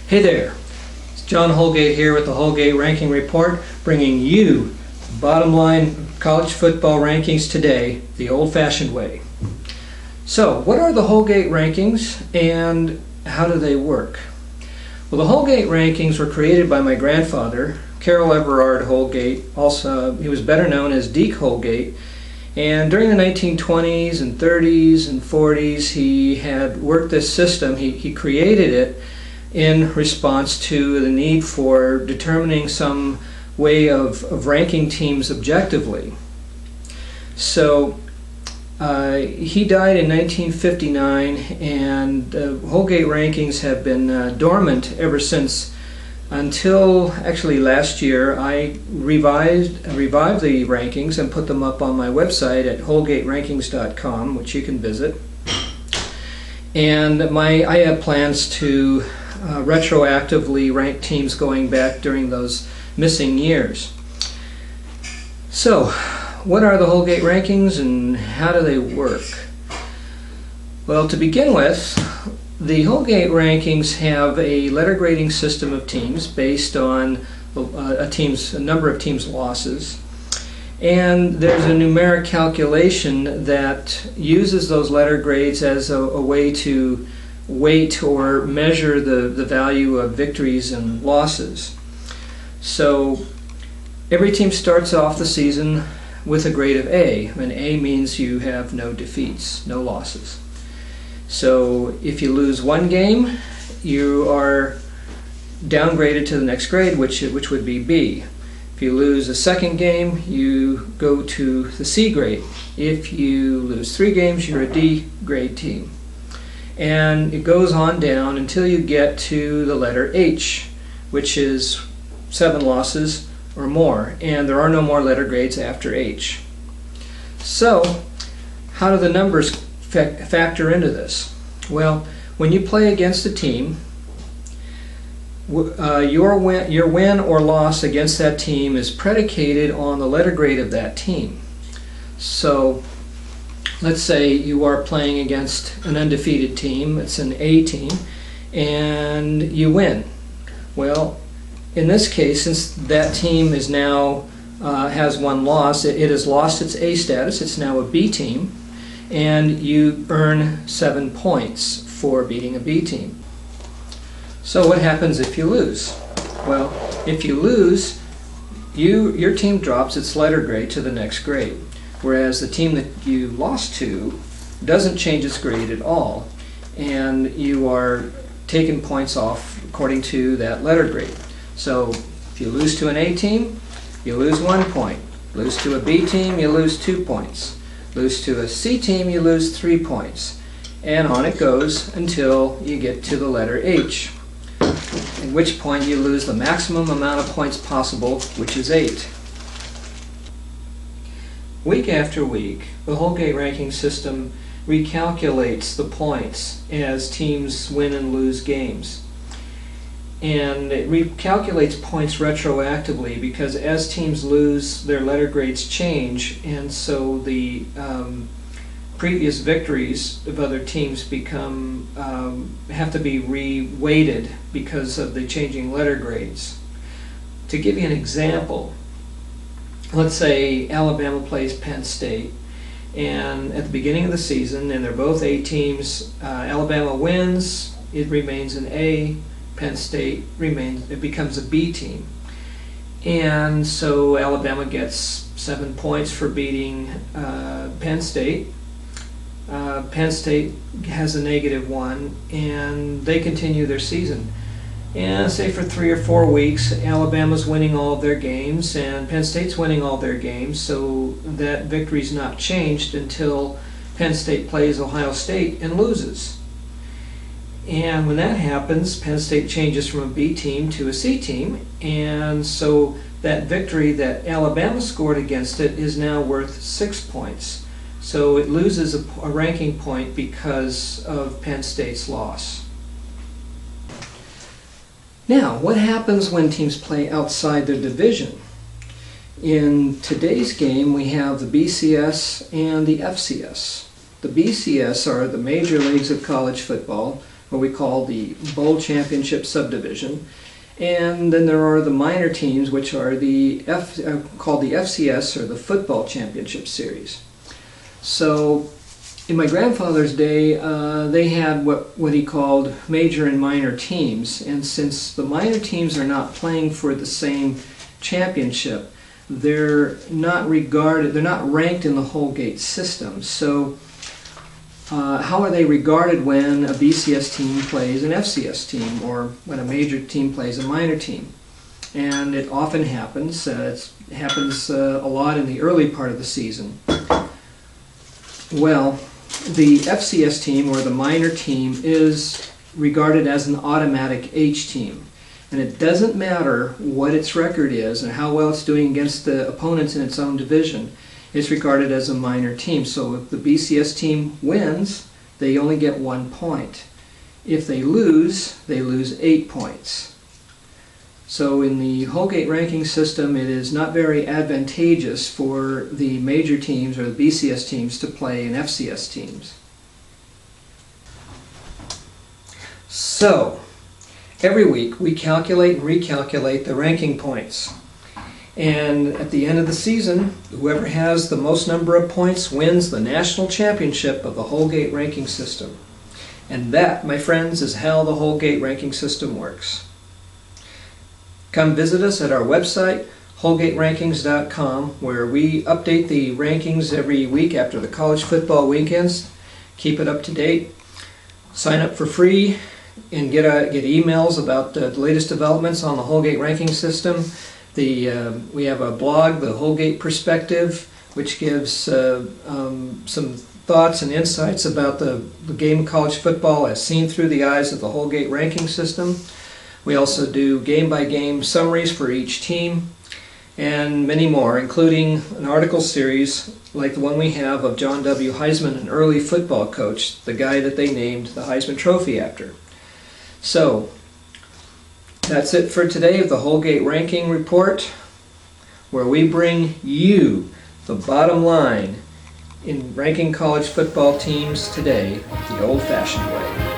Hey there, it's John Houlgate here with the Houlgate Ranking Report, bringing you bottom line college football rankings today, the old-fashioned way. So, what are the Houlgate rankings and how do they work? Well, the Houlgate rankings were created by my grandfather, Carroll Everard Houlgate. Also, he was better known as Deke Houlgate. And during the 1920s and 30s and 40s, he had worked this system. He created it in response to the need for determining some way of ranking teams objectively. So he died in 1959, and Houlgate rankings have been dormant ever since, until actually last year. I revived the rankings and put them up on my website at houlgaterankings.com, which you can visit. And I have plans to retroactively rank teams going back during those missing years. So, what are the Houlgate rankings and how do they work? Well, to begin with, the Houlgate rankings have a letter grading system of teams based on a number of teams' losses. And there's a numeric calculation that uses those letter grades as a way to weight or measure the value of victories and losses. So every team starts off the season with a grade of A, and A means you have no defeats, no losses. So if you lose one game, you are downgraded to the next grade, which would be B. If you lose a second game, you go to the C grade. If you lose 3 games, you're a D grade team. And it goes on down until you get to the letter H, which is 7 losses or more, and there are no more letter grades after H. So, how do the numbers factor into this? Well, when you play against a team, your win or loss against that team is predicated on the letter grade of that team. So, let's say you are playing against an undefeated team, it's an A team, and you win. Well, in this case, since that team is now has one loss, it has lost its A status, it's now a B team, and you earn 7 points for beating a B team. So what happens if you lose? Well, if you lose, your team drops its letter grade to the next grade, whereas the team that you lost to doesn't change its grade at all, and you are taking points off according to that letter grade. So if you lose to an A team, you lose 1 point. Lose to a B team, you lose 2 points. Lose to a C team, you lose 3 points. And on it goes until you get to the letter H, at which point you lose the maximum amount of points possible, which is 8. Week after week, the Houlgate ranking system recalculates the points as teams win and lose games. And it recalculates points retroactively because as teams lose, their letter grades change, and so the previous victories of other teams have to be re-weighted because of the changing letter grades. To give you an example, let's say Alabama plays Penn State, and at the beginning of the season, and they're both A teams, Alabama wins, it remains an A. Penn State becomes a B team. And so Alabama gets 7 points for beating Penn State. Penn State has a -1, and they continue their season. And say for 3 or 4 weeks, Alabama's winning all of their games, and Penn State's winning all their games, so that victory's not changed until Penn State plays Ohio State and loses. And when that happens, Penn State changes from a B team to a C team, and so that victory that Alabama scored against it is now worth 6 points. So it loses a ranking point because of Penn State's loss. Now, what happens when teams play outside their division? In today's game, we have the BCS and the FCS. The BCS are the major leagues of college football. what we call the Bowl Championship subdivision. And then there are the minor teams, which are called the FCS, or the Football Championship Series. So in my grandfather's day, they had what he called major and minor teams. And since the minor teams are not playing for the same championship, they're not ranked in the Houlgate system. So how are they regarded when a BCS team plays an FCS team, or when a major team plays a minor team? And it often happens. It happens a lot in the early part of the season. Well, the FCS team, or the minor team, is regarded as an automatic H team. And it doesn't matter what its record is and how well it's doing against the opponents in its own division. It's regarded as a minor team. So if the BCS team wins, they only get 1 point. If they lose 8 points. So in the Houlgate ranking system, it is not very advantageous for the major teams or the BCS teams to play in FCS teams. So every week we calculate and recalculate the ranking points. And at the end of the season, whoever has the most number of points wins the national championship of the Houlgate ranking system. And that, my friends, is how the Houlgate ranking system works. Come visit us at our website, houlgaterankings.com, where we update the rankings every week after the college football weekends. Keep it up to date. Sign up for free and get emails about the latest developments on the Houlgate ranking system. We have a blog, the Houlgate Perspective, which gives some thoughts and insights about the game of college football as seen through the eyes of the Houlgate ranking system. We also do game-by-game summaries for each team, and many more, including an article series like the one we have of John W. Heisman, an early football coach, the guy that they named the Heisman Trophy after. So that's it for today of the Houlgate Ranking Report, where we bring you the bottom line in ranking college football teams today the old-fashioned way.